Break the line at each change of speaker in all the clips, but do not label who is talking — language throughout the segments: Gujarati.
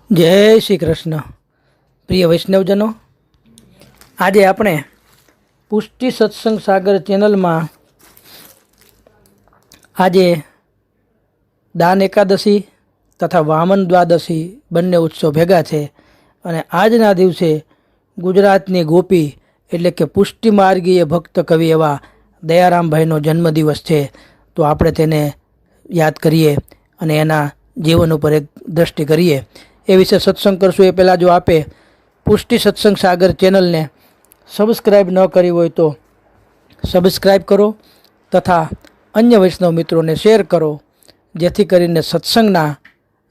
જય શ્રી કૃષ્ણ. પ્રિય વૈષ્ણવજનો, આજે આપણે પુષ્ટિ સત્સંગ સાગર ચેનલમાં આજે દાન એકાદશી તથા વામન દ્વાદશી બંને ઉત્સવ ભેગા છે અને આજના દિવસે ગુજરાતની ગોપી એટલે કે પુષ્ટિ માર્ગીય ભક્ત કવિ એવા દયારામભાઈનો જન્મદિવસ છે. તો આપણે તેને યાદ કરીએ અને એના જીવન ઉપર એક દ્રષ્ટિ કરીએ. એ વિશે સત્સંગ કરશું. એ પહેલાં જો આપે પુષ્ટિ સત્સંગ સાગર ચેનલને સબસ્ક્રાઈબ ન કરી હોય તો સબસ્ક્રાઈબ કરો તથા અન્ય વૈષ્ણવ મિત્રોને શેર કરો, જેથી કરીને સત્સંગના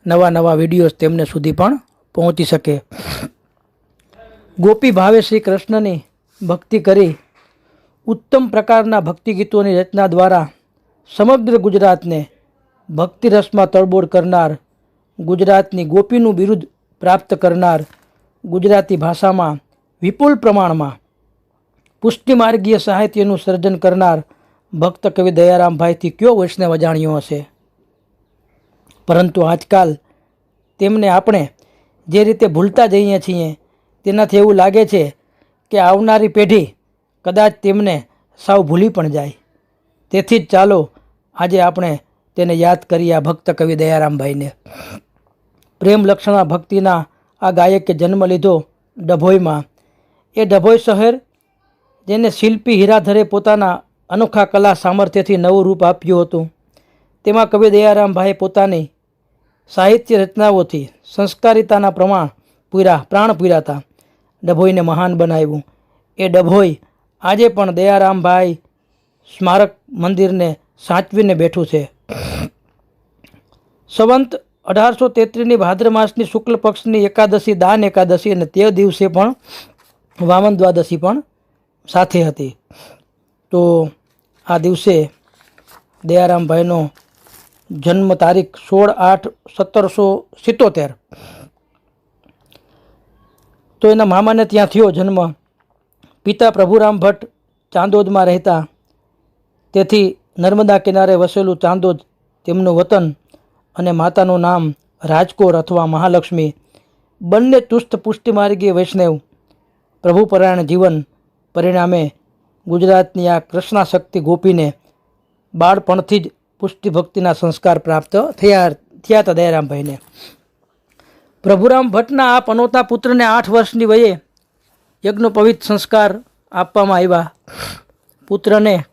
નવા નવા વિડીયોઝ તેમને સુધી પણ પહોંચી શકે. ગોપી ભાવે શ્રી કૃષ્ણની ભક્તિ કરી ઉત્તમ પ્રકારના ભક્તિ ગીતોની રચના દ્વારા સમગ્ર ગુજરાતને ભક્તિ રસમાં તળબોળ કરનાર, ગુજરાતની ગોપીનું બિરુદ પ્રાપ્ત કરનાર, ગુજરાતી ભાષામાં વિપુલ પ્રમાણમાં પુષ્ટિમાર્ગીય સાહિત્યનું સર્જન કરનાર ભક્ત કવિ દયારામભાઈથી કયો વૈષ્ણવ અજાણ્યો હશે. પરંતુ આજકાલ તેમને આપણે જે રીતે ભૂલતા જઈએ છીએ તેનાથી એવું લાગે છે કે આવનારી પેઢી કદાચ તેમને સાવ ભૂલી પણ જાય. તેથી જ ચાલો આજે આપણે તેને યાદ કરીએ, આ ભક્ત કવિ દયારામભાઈને. પ્રેમ લક્ષણા ભક્તિના આ ગાયકે જન્મ લીધો ડભોઈમાં. એ ડભોઈ શહેર જેને શિલ્પી હીરાધરે પોતાના અનોખા કલા સામર્થ્યથી નવું રૂપ આપ્યું હતું, તેમાં કવિ દયારામભાઈએ પોતાની સાહિત્ય રચનાઓથી સંસ્કારિતાના પ્રાણ પૂર્યા હતા. ડભોઈને મહાન બનાવ્યું. એ ડભોઈ આજે પણ દયારામભાઈ સ્મારક મંદિરને સાચવીને બેઠું છે. સંવંત 1833ની ભાદ્ર માસની શુક્લ પક્ષની એકાદશી દાન એકાદશી અને તે દિવસે પણ વામન દ્વાદશી પણ સાથે હતી. તો આ દિવસે દયારામભાઈનો જન્મ તારીખ 16/8/1777. તો એના મામાને ત્યાં થયો જન્મ. પિતા પ્રભુરામ ભટ્ટ ચાંદોદમાં રહેતા, તેથી નર્મદા કિનારે વસેલું ચાંદોદ તેમનું વતન અને માતાનું નામ રાજકોર અથવા મહાલક્ષ્મી. બંને ચુસ્ત પુષ્ટિમાર્ગીય વૈષ્ણવ, પ્રભુપરાયણ જીવન. પરિણામે ગુજરાતની આ કૃષ્ણાશક્તિ ગોપીને બાળપણથી જ પુષ્ટિ ભક્તિના સંસ્કાર પ્રાપ્ત થયા હતા દયારામભાઈને. પ્રભુરામ ભટ્ટના આ પનોતા પુત્રને 8 વર્ષની વયે યજ્ઞોપવિત સંસ્કાર આપવામાં આવ્યા. પુત્રને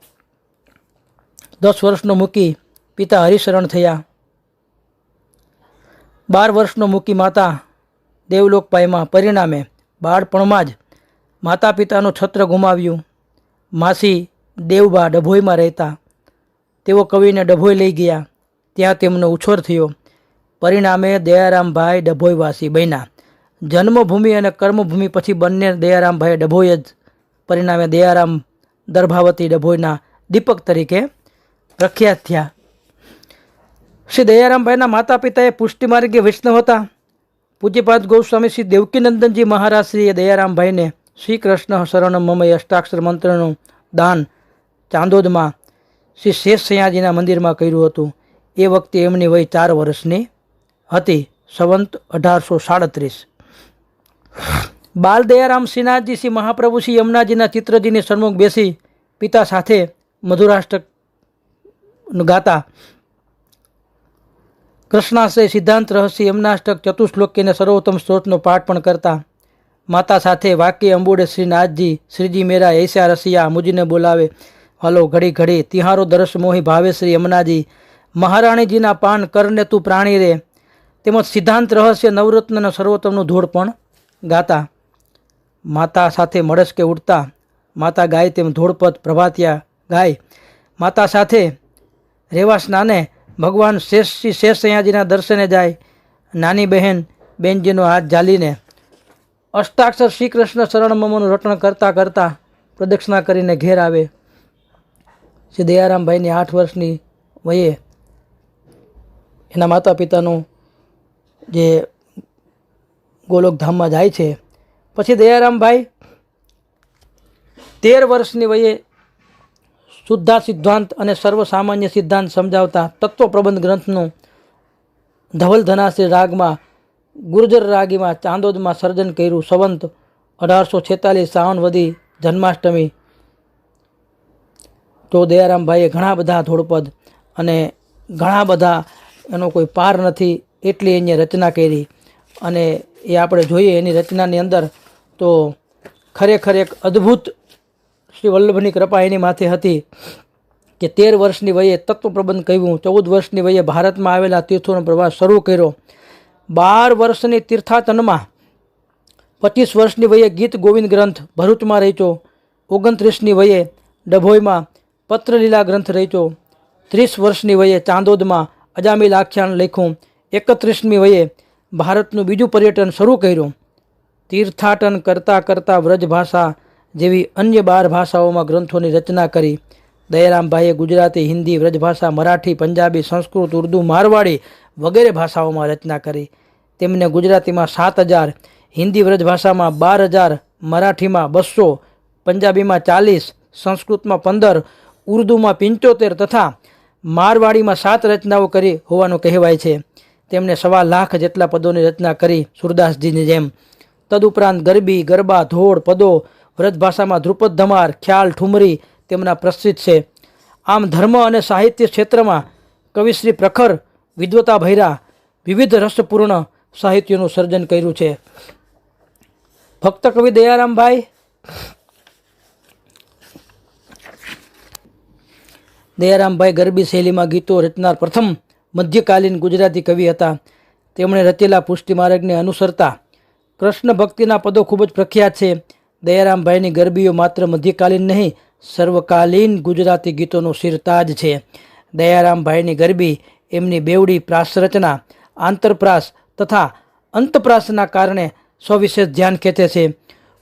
10 વર્ષનો મૂકી પિતા હરિશરણ થયા. 12 વર્ષનો મૂકી માતા દેવલોક પામ્યા. પરિણામે બાળપણમાં જ માતા પિતાનું છત્ર ગુમાવ્યું. માસી દેવબા ડભોઈમાં રહેતા, તેઓ કવિને ડભોઈ લઈ ગયા. ત્યાં તેમનો ઉછેર થયો. પરિણામે દયારામભાઈ ડભોઈવાસી બન્યા. જન્મભૂમિ અને કર્મભૂમિ પછી બંને દયારામભાઈ ડભોઈ જ. પરિણામે દયારામ દર્ભાવતી ડભોઈના દીપક તરીકે પ્રખ્યાત થયા. શ્રી દયારામભાઈના માતા પિતાએ પુષ્ટિમાર્ગીય વૈષ્ણવ હતા. પૂજ્યપાદ ગોસ્વામી શ્રી દેવકીનંદનજી મહારાજ શ્રીએ દયારામભાઈને શ્રી કૃષ્ણ શરણ મમય અષ્ટાક્ષર મંત્રનું દાન ચાંદોદમાં શ્રી શેષ સૈયાજીના મંદિરમાં કર્યું હતું. એ વખતે એમની વય 4 વર્ષની હતી. સંવંત 1837. બાલ દયારામ શ્રીનાથજી શ્રી મહાપ્રભુ શ્રી યમુનાજીના ચિત્રજીની સન્મુખ બેસી પિતા સાથે મધુરાષ્ટક ગાતા. કૃષ્ણાશ્રય સિદ્ધાંત રહસ્ય યમનાષ્ટક ચતુશ્લોકીને સર્વોત્તમ સ્ત્રોતનો પાઠ પણ કરતા. માતા સાથે વાક્ય અંબુડે શ્રીનાથજી શ્રીજી મેરા એસા રસિયા મુજીને બોલાવે હાલો ઘડી ઘડી તિહારો દરસ મોહી ભાવે શ્રી યમુનાજી મહારાણીજીના પાન કરને તું પ્રાણી રે. તેમજ સિદ્ધાંત રહસ્ય નવરત્નના સર્વોત્તમનું ધોળ પણ ગાતા. માતા સાથે મળસ્કે ઉઠતા. માતા ગાય તેમ ધોળપદ પ્રભાતિયા ગાય. માતા સાથે રેવા સ્નાને ભગવાન શ્રી શેષ સૈયાજીના દર્શને જાય. નાની બહેન બેનજીનો હાથ ઝાલીને અષ્ટાક્ષર શ્રી કૃષ્ણ શરણ મમનું રટણ કરતાં કરતાં પ્રદક્ષિણા કરીને ઘેર આવે. શ્રી દયારામભાઈની 8 વર્ષની વયે એના માતા પિતાનું જે ગોલોકધામમાં જાય છે. પછી દયારામભાઈ 13 વર્ષની વયે શુદ્ધા સિદ્ધાંત અને સર્વસામાન્ય સિદ્ધાંત સમજાવતા તત્વ પ્રબંધ ગ્રંથનું ધવલ ધનાશ્રી રાગમાં ગુર્જર રાગીમાં ચાંદોદમાં સર્જન કર્યું. સંવંત 1846 સાવન વધી જન્માષ્ટમી. તો દયારામભાઈએ ઘણા બધા ધોળપદ અને ઘણા બધા એનો કોઈ પાર નથી એટલી એને રચના કરી. અને એ આપણે જોઈએ એની રચનાની અંદર તો ખરેખર એક અદ્ભુત શ્રી વલ્લભની કૃપા એની માથે હતી કે 13 વર્ષની વયે તત્વપ્રબંધ કહ્યું, 14 વર્ષની વયે ભારતમાં આવેલા તીર્થોનો પ્રવાસ શરૂ કર્યો, 12 વર્ષની તીર્થાટનમાં, 25 વર્ષની વયે ગીત ગોવિંદ ગ્રંથ ભરૂચમાં રચ્યો, 29ની વયે ડભોઈમાં પત્રલીલા ગ્રંથ રચ્યો, 30 વર્ષની વયે ચાંદોદમાં અજામિલ આખ્યાન લખ્યું, 31મી વયે ભારતનું બીજું પર્યટન શરૂ કર્યું. તીર્થાટન કરતાં કરતાં વ્રજ ભાષા જેવી અન્ય 12 ભાષાઓમાં ગ્રંથોની રચના કરી. દયારામભાઈએ ગુજરાતી, હિન્દી, વ્રજભાષા, મરાઠી, પંજાબી, સંસ્કૃત, ઉર્દુ, મારવાડી વગેરે ભાષાઓમાં રચના કરી. તેમને ગુજરાતીમાં 7,000, હિન્દી વ્રજભાષામાં 12,000, મરાઠીમાં 200, પંજાબીમાં 40, સંસ્કૃતમાં 15, ઉર્દુમાં 75 તથા મારવાડીમાં 7 રચનાઓ કરી હોવાનું કહેવાય છે. તેમણે 1.25 લાખ જેટલા પદોની રચના કરી સુરદાસજીની જેમ. તદુપરાંત ગરબી, ગરબા, ધોળ, પદો, વ્રજભાષામાં ધ્રુપદ ધમાર, ખ્યાલ, ઠુમરી તેમના પ્રસિદ્ધ છે. આમ ધર્મ અને સાહિત્ય ક્ષેત્રમાં કવિશ્રી પ્રખર વિદ્વતા ભૈરા વિવિધ રસપૂર્ણ સાહિત્યનું સર્જન કર્યું છે. ભક્ત કવિ દયારામભાઈ ગરબી શૈલીમાં ગીતો રચનાર પ્રથમ મધ્યકાલીન ગુજરાતી કવિ હતા. તેમણે રચેલા પુષ્ટિમાર્ગને અનુસરતા કૃષ્ણ ભક્તિના પદો ખૂબ જ પ્રખ્યાત છે. દયારામભાઈની ગરબીઓ માત્ર મધ્યકાલીન નહીં, સર્વકાલીન ગુજરાતી ગીતોનો શિરતાજ છે. દયારામભાઈની ગરબી એમની બેવડી પ્રાસ રચના, આંતરપ્રાસ તથા અંતપ્રાસના કારણે સવિશેષ ધ્યાન ખેંચે છે.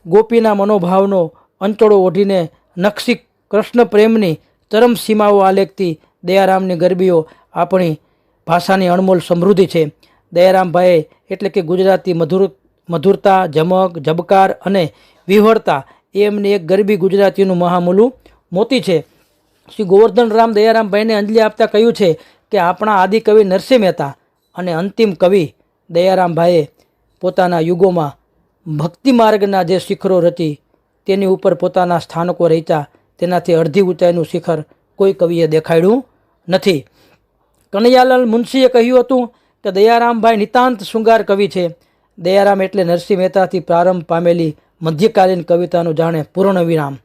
ગોપીના મનોભાવનો અંચળો ઓઢીને નકશી કૃષ્ણ પ્રેમની ચરમ સીમાઓ આલેખતી દયારામની ગરબીઓ આપણી ભાષાની અણમોલ સમૃદ્ધિ છે. દયારામભાઈએ એટલે કે ગુજરાતી મધુરતા, જમક, ઝબકાર અને વિહવળતા એ એમની એક ગરબી ગુજરાતીનું મહામૂલું મોતી છે. શ્રી ગોવર્ધન રામ દયારામભાઈને અંજલિ આપતા કહ્યું છે કે આપણા આદિકવિ નરસિંહ મહેતા અને અંતિમ કવિ દયારામભાઈએ પોતાના યુગોમાં ભક્તિ માર્ગના જે શિખરો રચી તેની ઉપર પોતાના સ્થાનકો રચ્યા. તેનાથી અડધી ઊંચાઈનું શિખર કોઈ કવિએ દેખાડ્યું નથી. કનૈયાલાલ મુનશીએ કહ્યું હતું કે દયારામભાઈ નિતાંત શૃંગાર કવિ છે. દયારામ એટલે નરસિંહ મહેતાથી પ્રારંભ પામેલી મધ્યકાલીન કવિતાનું જાણે પૂર્ણ વિરામ.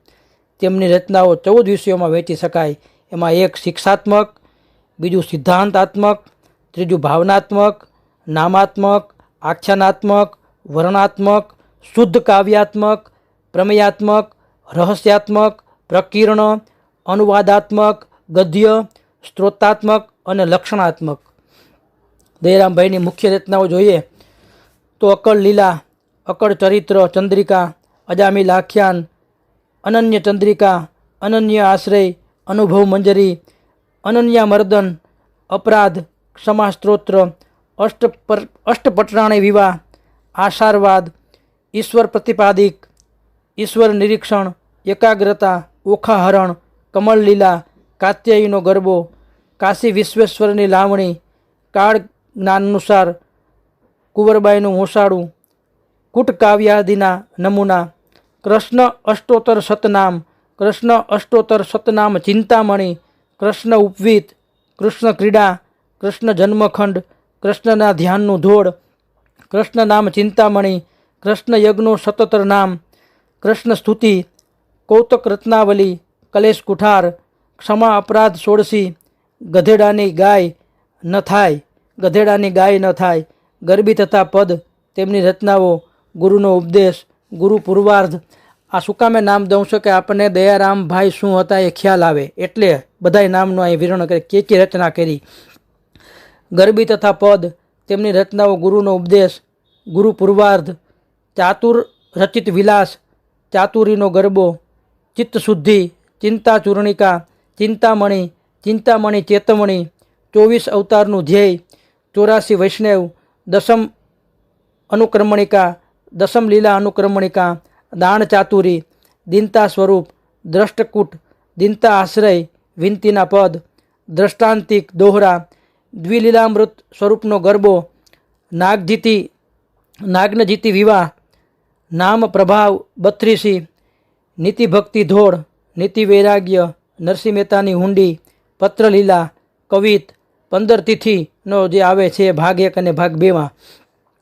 તેમની રચનાઓ 14 વિષયોમાં વહેંચી શકાય. એમાં એક શિક્ષાત્મક, બીજું સિદ્ધાંતાત્મક, ત્રીજું ભાવનાત્મક, નામાત્મક, આખ્યાનાત્મક, વર્ણાત્મક, શુદ્ધ કાવ્યાત્મક, પ્રમેયાત્મક, રહસ્યાત્મક, પ્રકીર્ણ, અનુવાદાત્મક, ગદ્ય, સ્ત્રોતાત્મક અને લક્ષણાત્મક. દયારામભાઈની મુખ્ય રચનાઓ જોઈએ તો અકળ લીલા, અકળ ચરિત્ર, ચંદ્રિકા, અજામિલ આખ્યાન, અનન્ય ચંદ્રિકા, અનન્ય આશ્રય, અનુભવ મંજરી, અનન્યા મર્દન, અપરાધ, ક્ષમા સ્ત્રોત્ર, અષ્ટપટરાણી વિવાહ, આશારવાદ, ઈશ્વર પ્રતિપાદિક, ઈશ્વર નિરીક્ષણ, એકાગ્રતા, ઓખાહરણ, કમળ લીલા, કાત્યાયીનો ગરબો, કાશી વિશ્વેશ્વરની લાવણી, કાળ જ્ઞાનાનુસાર, કુંવરબાઈનું મોસાળું, કૂટ કાવ્યાદિના નમૂના, કૃષ્ણ અષ્ટોત્તર સતનામ, કૃષ્ણ અષ્ટોત્તર સતનામ ચિંતામણી, કૃષ્ણ ઉપવીત, કૃષ્ણ ક્રીડા, કૃષ્ણ જન્મખંડ, કૃષ્ણના ધ્યાનનું ધોળ, કૃષ્ણ નામ ચિંતામણી, કૃષ્ણ યજ્ઞો સતોત્તર નામ, કૃષ્ણ સ્તુતિ, કૌતક રત્નાવલી, કલેશ કુઠાર, ક્ષમા અપરાધ સોળસી, ગધેડાની ગાય ન થાય, ગરબી તથા પદ. તેમની રચનાઓ, ગુરુનો ઉપદેશ, ગુરુ પૂર્વાર્ધ. આ શું કામે નામ દઉં છું કે આપણને દયારામભાઈ શું હતા એ ખ્યાલ આવે, એટલે બધાય નામનું અહીં વિવરણ કરે કે રચના કરી. ગરબી તથા પદ. તેમની રચનાઓ, ગુરુનો ઉપદેશ, ગુરુ પૂર્વાર્ધ, ચાતુર રચિત વિલાસ, ચાતુરીનો ગરબો, ચિત્તશુદ્ધિ, ચિંતા ચૂર્ણિકા, ચિંતામણી, ચિંતામણી ચેતમણી, 24 અવતારનું ધ્યેય, 84 વૈષ્ણવ, દસમ અનુક્રમણિકા, દસમ લીલા અનુક્રમણિકા, દાણ ચાતુરી, દિનતા સ્વરૂપ, દ્રષ્ટકૂટ, દિનતા આશ્રય, વિનતીના પદ, દ્રષ્ટાંતિક દોહરા, દ્વિલીલામૃત સ્વરૂપનો ગરબો, નાગધીતિ, નાગ્ન જીતી વિવાહ, નામ પ્રભાવ 32, નીતિ ભક્તિ ધોળ, નીતિ વૈરાગ્ય, નરસિંહ મહેતાની હુંડી, પત્રલીલા, કવિત, 15 તિથિનો જે આવે છે ભાગ 1 અને ભાગ 2માં,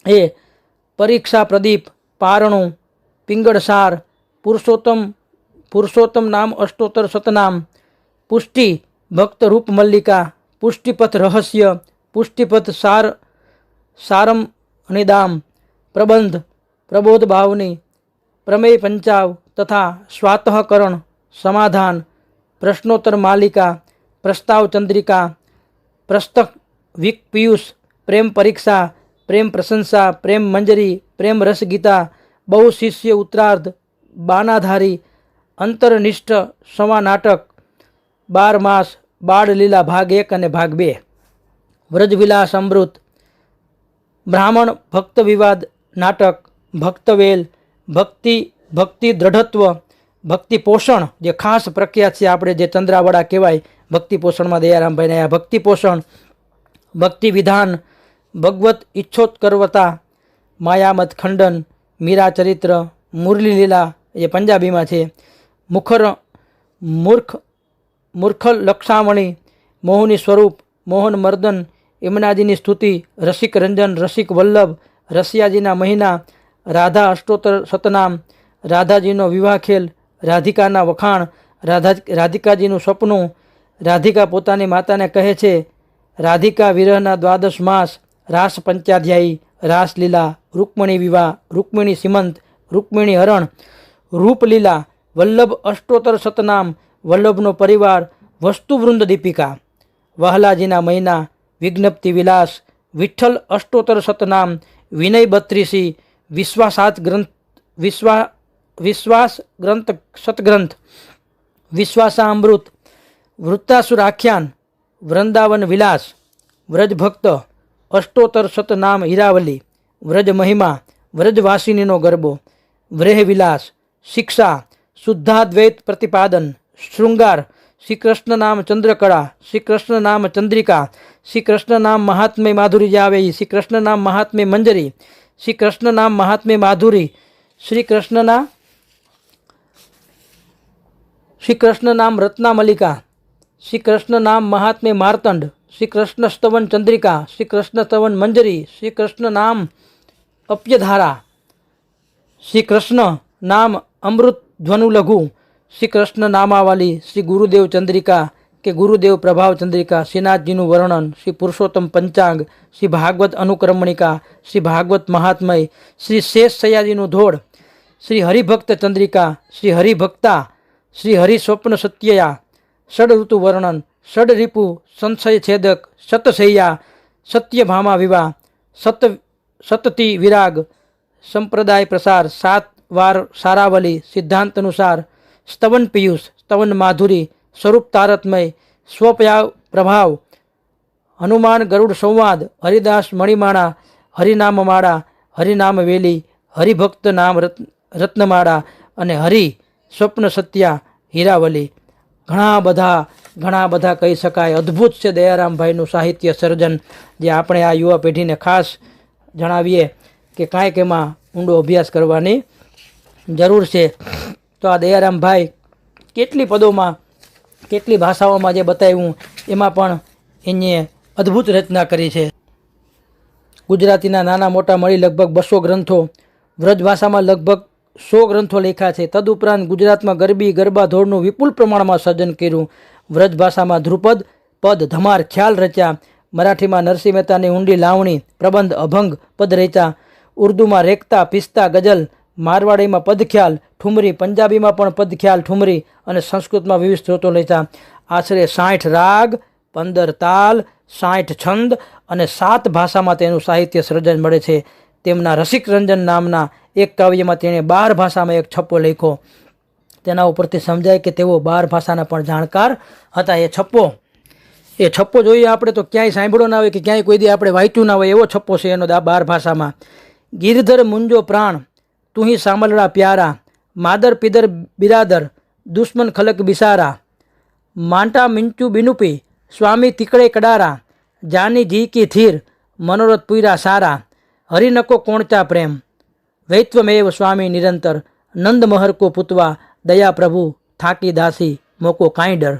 એ પરીક્ષા પ્રદીપ, પારણું, પિંગળસાર, પુરુષોત્તમ નામ અષ્ટોત્તર સતનામ, પુષ્ટિ ભક્ત રૂપ મલ્લિકા, પુષ્ટિપથ રહસ્ય, પુષ્ટિપથ સારમ નિદામ, પ્રબંધ, પ્રબોધ ભાવની, પ્રમેય પંચાવ તથા સ્વાતઃકરણ, સમાધાન, પ્રશ્નોત્તર માલિકા, પ્રસ્તાવ ચંદ્રિકા, પ્રસ્તક વિક પિયુષ, પ્રેમ પરીક્ષા, પ્રેમ પ્રશંસા, પ્રેમ મંજરી, પ્રેમ રસગીતા, બહુ શિષ્ય ઉત્તરાર્ધ, બાનાધારી, અંતરનિષ્ઠ સમા નાટક, 12 માસ, બાળ લીલા ભાગ 1 અને ભાગ 2, વ્રજવિલાસ અમૃત, બ્રાહ્મણ ભક્ત વિવાદ નાટક, ભક્તવેલ, ભક્તિ દ્રઢત્વ, ભક્તિ પોષણ જે ખાસ પ્રખ્યાત છે, આપણે જે ચંદ્રાવડા કહેવાય ભક્તિ પોષણમાં દયારામભાઈને આ ભક્તિ પોષણ, ભક્તિ વિધાન, ભગવત ઈચ્છોત્કર્વતા, માયામત ખંડન, મીરા ચરિત્ર, મુરલી લીલા જે પંજાબીમાં છે, મૂર્ખલ લક્ષામણી, મોહની સ્વરૂપ, મોહન મર્દન, યમુનાજીની સ્તુતિ, રસિક રંજન, રસિક વલ્લભ, રસિયાજીના મહિના, રાધા અષ્ટોત્તર સતનામ, રાધાજીનો વિવાહ ખેલ, રાધિકાના વખાણ, રાધિકાજીનું સપનું, રાધિકા પોતાની માતાને કહે છે, રાધિકા વિરહના 12 માસ, રાસ પંચાધ્યાયી, રાસલીલા, રૂકમણી વિવાહ, રૂકમિણી સીમંત, રૂકમિણી હરણ, રૂપલીલા, વલ્લભ અષ્ટોત્તર સતનામ, વલ્લભનો પરિવાર, વસ્તુવૃંદ દીપિકા, વહલાજીના મહિના, વિજ્ઞપ્તિ વિલાસ, વિઠ્ઠલ અષ્ટોત્તર સતનામ, વિનય 32, વિશ્વાસ ગ્રંથ સતગ્રંથ, વિશ્વાસામૃત, વૃત્તાસુર આખ્યાન, વૃંદાવન વિલાસ, વ્રજ ભક્ત, અષ્ટોત્તર સતનામ હીરાવલી, વ્રજ મહિમા, વ્રજવાસિનીનો ગરબો, વ્રેહ વિલાસ, શિક્ષા, શુદ્ધાદ્વૈત પ્રતિપાદન, શૃંગાર, શ્રી કૃષ્ણ નામ ચંદ્રકળા, શ્રી કૃષ્ણ નામ ચંદ્રિકા, શ્રી કૃષ્ણ નામ મહાત્મ્ય માધુરી જે આવે, શ્રી કૃષ્ણ નામ મહાત્મ્ય મંજરી, શ્રી કૃષ્ણ નામ મહાત્મ્ય માધુરી, શ્રી કૃષ્ણ નામ રત્ના મલ્લિકા, શ્રી કૃષ્ણ નામ મહાત્મ્ય માર્તંડ, શ્રી કૃષ્ણ સ્તવન ચંદ્રિકા, શ્રી કૃષ્ણ સ્તવન મંજરી, શ્રી કૃષ્ણ નામ અપ્યધારા, શ્રી કૃષ્ણ નામ અમૃત ધ્વનુ લઘુ, શ્રી કૃષ્ણ નામાવલી, શ્રી ગુરુદેવ ચંદ્રિકા કે ગુરુદેવ પ્રભાવ ચંદ્રિકા, શ્રીનાથજીનું વર્ણન, શ્રી પુરુષોત્તમ પંચાંગ, શ્રી ભાગવત અનુક્રમણિકા, શ્રી ભાગવત મહાત્મય, શ્રી શેષ સયાજીનું ધોળ, શ્રી હરિભક્ત ચંદ્રિકા, શ્રી હરિભક્તા, શ્રી હરિ સ્વપ્ન સત્યયા, ષડ ઋતુ વર્ણન, ષડ રિપુ સંશય છેદક, સતશૈયા, સત્યભામા વિવાહ, સતતિ વિરાગ, સંપ્રદાય પ્રસાર, 7 વાર સારાવલી, સિદ્ધાંત અનુસાર, સ્તવન પિયુષ, સ્તવન માધુરી, સ્વરૂપ તારતમય, સ્વપ્યાવ પ્રભાવ, હનુમાન ગરુડ સંવાદ, હરિદાસ મણિમાળા, હરિનામમાળા, હરિનામ વેલી, હરિભક્ત નામ રત્નમાળા અને હરિ સ્વપ્ન સત્યા હીરાવલી. ઘણા બધા કહી શકાય. અદ્ભુત છે દયારામભાઈનું સાહિત્ય સર્જન, જે આપણે આ યુવા પેઢીને ખાસ જણાવીએ કે કાંઈક એમાં ઊંડો અભ્યાસ કરવાની જરૂર છે. તો આ દયારામભાઈ કેટલી પદોમાં, કેટલી ભાષાઓમાં જે બતાવ્યું એમાં પણ એને અદ્ભુત રચના કરી છે. ગુજરાતીના નાના મોટા મળી લગભગ 200 ગ્રંથો, વ્રજ ભાષામાં લગભગ 100 ગ્રંથો લખ્યા છે. તદુપરાંત ગુજરાતમાં ગરબી ગરબા ધોળનું વિપુલ પ્રમાણમાં સર્જન કર્યું. વ્રજ ભાષામાં ધ્રુપદ, પદ, ધમાર, ખ્યાલ રચ્યા. મરાઠીમાં નરસિંહ મહેતાની ઊંડી લાવણી, પ્રબંધ, અભંગ પદ રચ્યા. ઉર્દુમાં રેખતા, પિસ્તા, ગઝલ, મારવાડીમાં પદખ્યાલ, ઠુમરી, પંજાબીમાં પણ પદખ્યાલ, ઠુમરી અને સંસ્કૃતમાં વિવિધ સ્ત્રોતો લખ્યા. આશરે 60 રાગ, 15 તાલ, 60 છંદ અને 7 ભાષામાં તેનું સાહિત્ય સર્જન મળે છે. તેમના રસિક રંજન નામના એક કાવ્યમાં તેણે 12 ભાષામાં એક છપ્પો લખ્યો. તેના ઉપરથી સમજાય કે તેઓ 12 ભાષાના પણ જાણકાર હતા. એ છપ્પો જોઈએ આપણે તો ક્યાંય સાંભળ્યો ના હોય કે ક્યાંય કોઈ દી આપણે વાંચ્યું ના હોય એવો છપ્પો છે એનો 12 ભાષામાં. ગિરધર મુંજો પ્રાણ, તુહી સામલડા પ્યારા, માદર પિદર બિરાદર, દુશ્મન ખલક બિસારા, માંટા મિંચુ બિનુપી, સ્વામી તિકડે કડારા, જાની જી કી થીર, મનોરથ પુરા સારા, હરિનકો કોણચા પ્રેમ વૈત્વમેવ સ્વામી નિરંતર નંદ મહર કો પૂતવા દયા પ્રભુ થાકી દાસી મોકો કાંઈ ડર.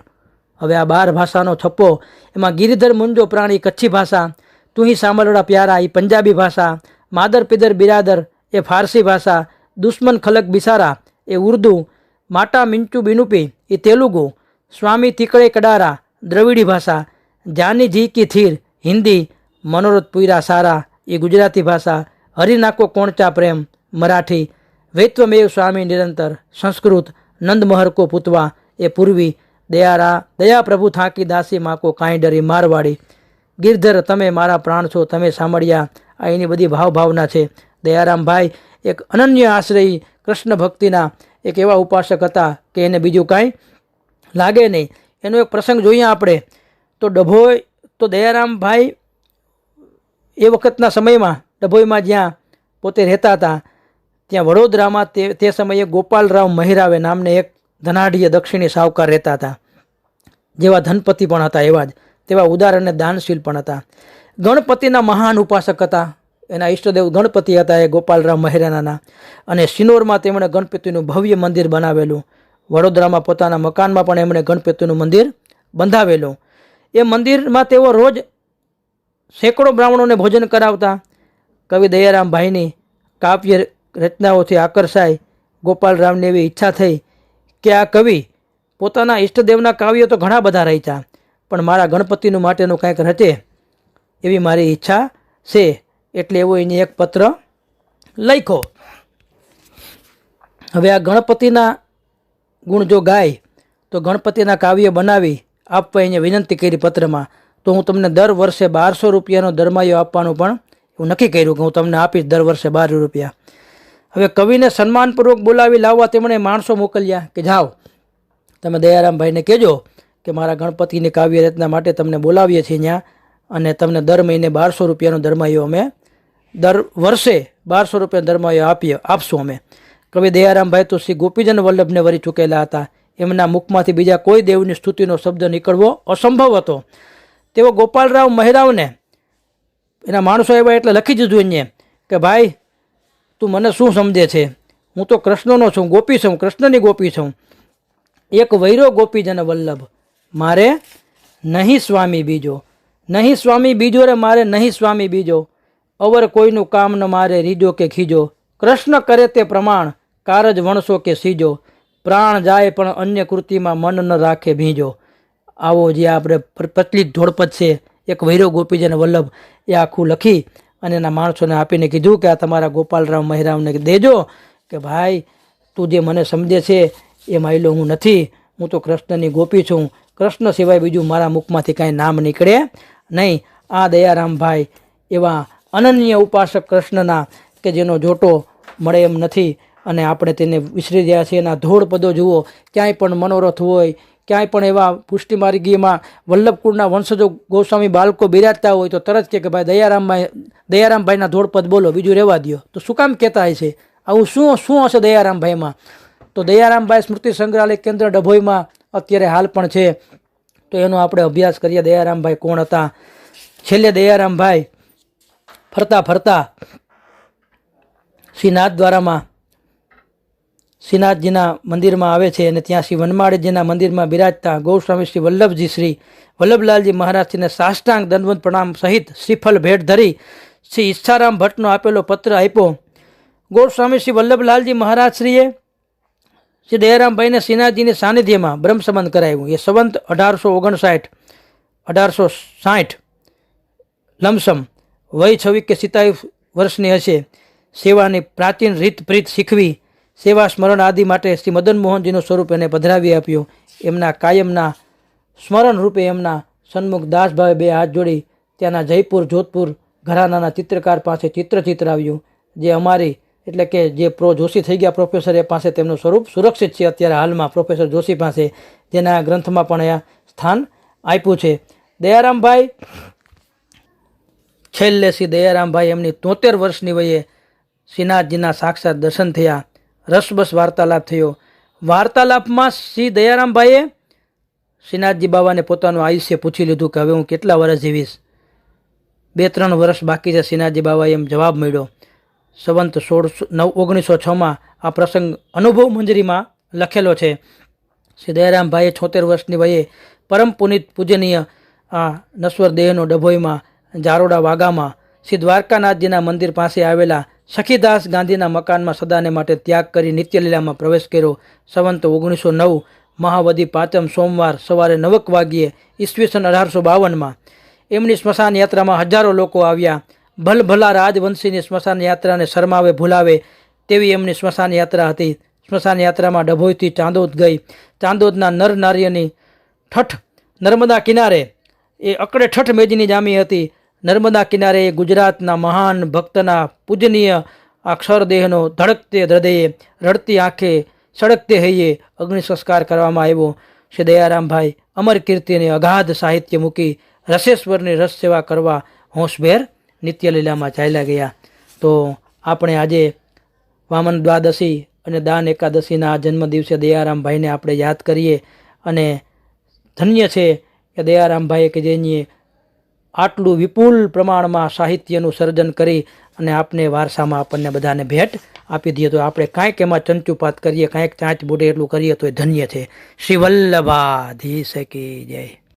હવે આ 12 ભાષાનો છપ્પો, એમાં ગિરિધર મુંજો પ્રાણી કચ્છી ભાષા, તુહી સાંભળડા પ્યારા એ પંજાબી ભાષા, માદર પિદર બિરાદર એ ફારસી ભાષા, દુશ્મન ખલક બિસારા એ ઉર્દુ, માટા મિંચુ બિનુપી એ તેલુગુ, સ્વામી તિકડે કડારા દ્રવિડી ભાષા, જાની જી કી થીર હિન્દી, મનોરથ પુઈરા સારા એ ગુજરાતી ભાષા, હરિનાકો કોણચા પ્રેમ મરાઠી, વૈત્વમેવ સ્વામી નિરંતર સંસ્કૃત, નંદ મહર કો પૂતવા એ પૂર્વી, દયા પ્રભુ થાકી દાસી માકો કાંઈ ડરી મારવાડી. ગિરધર તમે મારા પ્રાણ છો, તમે સાંભળ્યા. આ એની બધી ભાવના છે. દયારામભાઈ એક અનન્ય આશ્રયી કૃષ્ણ ભક્તિના એક એવા ઉપાસક હતા કે એને બીજું કાંઈ લાગે નહીં. એનો એક પ્રસંગ જોઈએ આપણે તો ડભોઈ, તો દયારામભાઈ એ વખતના સમયમાં ડભોઈમાં જ્યાં પોતે રહેતા હતા ત્યાં વડોદરામાં તે સમયે ગોપાલરાવ મહિરાવે નામને એક ધનાઢ્ય દક્ષિણી સાવકાર રહેતા હતા. જેવા ધનપતિ પણ હતા એવા જ તેવા ઉદાર અને દાનશીલ પણ હતા. ગણપતિના મહાન ઉપાસક હતા. એના ઈષ્ટદેવ ગણપતિ હતા એ ગોપાલરાવ મહેરાના. અને શિનોરમાં તેમણે ગણપતિનું ભવ્ય મંદિર બનાવેલું. વડોદરામાં પોતાના મકાનમાં પણ એમણે ગણપતિનું મંદિર બંધાવેલું. એ મંદિરમાં તેઓ રોજ સેંકડો બ્રાહ્મણોને ભોજન કરાવતા. કવિ દયારામભાઈની કાવ્ય રચનાઓથી આકર્ષાય ગોપાલરાવની એવી ઈચ્છા થઈ કે આ કવિ પોતાના ઈષ્ટદેવના કાવ્યો તો ઘણા બધા રચ્યા, પણ મારા ગણપતિનું માટેનું કંઈક રચે એવી મારી ઈચ્છા છે. એટલે એવો એને એક પત્ર લખ્યો. હવે આ ગણપતિના ગુણ જો ગાય તો ગણપતિના કાવ્ય બનાવી આપવા એને વિનંતી કરી પત્રમાં. તો હું તમને દર વર્ષે 1200 રૂપિયાનો દરમાયો આપવાનું પણ હું નક્કી કર્યું કે હું તમને આપીશ દર વર્ષે 12 રૂપિયા. હવે કવિને સન્માનપૂર્વક બોલાવી લાવવા તેમણે માણસો મોકલ્યા કે જાઓ તમે દયારામભાઈને કહેજો કે મારા ગણપતિની કાવ્ય રચના માટે તમને બોલાવીએ છીએ ત્યાં, અને તમને દર મહિને 1200 રૂપિયાનો દરમાયો અમે દર વર્ષે 1200 રૂપિયાનો દરમાયો આપશું અમે. કવિ દયારામભાઈ તો શ્રી ગોપીજન વલ્લભને વરી ચૂકેલા હતા. એમના મુખમાંથી બીજા કોઈ દેવની સ્તુતિનો શબ્દ નીકળવો અસંભવ હતો. તેઓ ગોપાલરાવ મહેરાવને એના માણસો આવ્યા એટલે લખી દીધું એને કે ભાઈ તું મને શું સમજે છે, હું તો કૃષ્ણનો છું, ગોપી છું, કૃષ્ણની ગોપી છું. એક વૈરો ગોપીજન વલ્લભ મારે નહીં સ્વામી બીજો, નહીં સ્વામી બીજો રે મારે નહીં સ્વામી બીજો, અવર કોઈનું કામ ન મારે રીજો કે ખીજો, કૃષ્ણ કરે તે પ્રમાણ કારજ વણસો કે સીજો, પ્રાણ જાય પણ અન્ય કૃતિમાં મન ન રાખે ભીંજો. આવો જે આપણે પ્રચલિત ધોળપદ છે એક વૈરો ગોપીજન વલ્લભ એ આખું લખી અને એના માણસોને આપીને કીધું કે આ તમારા ગોપાલરાવ મહેરાવને દેજો કે ભાઈ તું જે મને સમજે છે એ માયલો હું નથી, હું તો કૃષ્ણની ગોપી છું, કૃષ્ણ સિવાય બીજું મારા મુખમાંથી કાંઈ નામ નીકળે નહીં. આ દયારામભાઈ એવા અનન્ય ઉપાસક કૃષ્ણના કે જેનો જોટો મળે એમ નથી, અને આપણે તેને વિસરી રહ્યા છીએ. એના ધોળ પદો જુઓ, ક્યાંય પણ મનોરથ હોય, ક્યાંય પણ એવા પુષ્ટિમાર્ગીમાં વલ્લભકુળના વંશજો ગોસ્વામી બાળકો બિરાજતા હોય તો તરત કે ભાઈ દયારામભાઈના ધોળપદ બોલો, બીજું રહેવા દો. તો શું કામ કહેતા હોય છે આવું? શું હશે દયારામભાઈમાં? તો દયારામભાઈ સ્મૃતિ સંગ્રહાલય કેન્દ્ર ડભોઈમાં અત્યારે હાલ પણ છે. તો એનો આપણે અભ્યાસ કરીએ. દયારામભાઈ કોણ હતા? છેલ્લે દયારામભાઈ ફરતા ફરતા શ્રીનાથદ્વારામાં શ્રીનાથજીના મંદિરમાં આવે છે અને ત્યાં શ્રી વનમાળીજીના મંદિરમાં બિરાજતા ગૌસ્વામી શ્રી વલ્લભજી શ્રી વલ્લભલાલજી મહારાજજીને સાષ્ટાંગ દંડવત પ્રણામ સહિત શ્રીફળ ભેટ ધરી શ્રી ઈચ્છારામ ભટ્ટનો આપેલો પત્ર આપ્યો. ગૌસ્વામી શ્રી વલ્લભલાલજી મહારાજશ્રીએ શ્રી દયારામભાઈને શ્રીનાથજીની સાનિધ્યમાં બ્રહ્મ સંબંધ કરાવ્યું. એ સંવંત 1860 લમસમ વય 26 કે 27 વર્ષની હશે. સેવાની પ્રાચીન રીત પ્રીત શીખવી, સેવા સ્મરણ આદિ માટે શ્રી મદન મોહનજીનું સ્વરૂપ એને પધરાવી આપ્યું. એમના કાયમના સ્મરણ રૂપે એમના સન્મુખ દાસભાવે 2 હાથ જોડી ત્યાંના જયપુર જોધપુર ઘરાનાના ચિત્રકાર પાસે ચિત્ર ચિતરાવ્યું. જે અમારી એટલે કે જે જોશી થઈ ગયા પ્રોફેસર એ પાસે તેમનું સ્વરૂપ સુરક્ષિત છે અત્યારે હાલમાં પ્રોફેસર જોશી પાસે, જેના ગ્રંથમાં પણ આ સ્થાન આપ્યું છે. દયારામભાઈ છેલ્લે શ્રી દયારામભાઈ એમની 73 વર્ષની વયે શ્રીનાથજીના સાક્ષાત દર્શન થયા. રસબસ વાર્તાલાપ થયો. વાર્તાલાપમાં શ્રી દયારામભાઈએ શ્રીનાથજી બાબાને પોતાનું આયુષ્ય પૂછી લીધું કે હવે હું કેટલા વર્ષ જીવીશ. 2-3 વર્ષ બાકી છે સિનાજી બાવાએ એમ જવાબ મળ્યો. સંવંત 1906માં આ પ્રસંગ અનુભવ મંજરીમાં લખેલો છે. શ્રી દયારામભાઈએ 76 વર્ષની વયે પરમ પુનિત પૂજનીય આ નશ્વર દેહનો ડભોઈમાં જારોડા વાગામાં શ્રી દ્વારકાનાથજીના મંદિર પાસે આવેલા સખીદાસ ગાંધીના મકાનમાં સદાને માટે ત્યાગ કરી નિત્યલીલામાં પ્રવેશ કર્યો. સંવંત 1909 મહાવદી પાંચમ સોમવાર સવારે 9 વાગ્યે ઈસવીસન 1852માં એમની સ્મશાન યાત્રામાં હજારો લોકો આવ્યા. ભલભલા રાજવંશીની સ્મશાન યાત્રાને શરમાવે ભૂલાવે તેવી એમની સ્મશાન યાત્રા હતી. સ્મશાન યાત્રામાં ડભોઈથી ચાંદોદ ગઈ. ચાંદોદના નર નારીઓની ઠઠ નર્મદા કિનારે એ અકડે ઠઠ મેજની જામી હતી. નર્મદા કિનારે ગુજરાતના મહાન ભક્તના પૂજનીય અક્ષરદેહનો ધડકતે હૃદયે રડતી આંખે સળગતે હૈયે અગ્નિ સંસ્કાર કરવામાં આવ્યો. શ્રી દયારામભાઈ અમર કીર્તિને અગાધ સાહિત્ય મૂકી રસેશ્વરની રસ સેવા કરવા હોંશભેર નિત્યલીલામાં ચાલ્યા ગયા. તો આપણે આજે વામન દ્વાદશી અને દાન એકાદશીના જન્મ દિવસે દયારામભાઈને આપણે યાદ કરીએ અને ધન્ય છે કે દયારામભાઈએ કે જેની આટલું વિપુલ પ્રમાણમાં સાહિત્યનું સર્જન કરી અને આપને વારસામાં આપણને બધાને ભેટ આપી દઈએ. તો આપણે કાંઈક એમાં ચંચુપાત કરીએ, કાંઈક ચાંચ બુડે એટલું કરીએ તો એ ધન્ય છે. શ્રી વલ્લભાધીશ કી જય.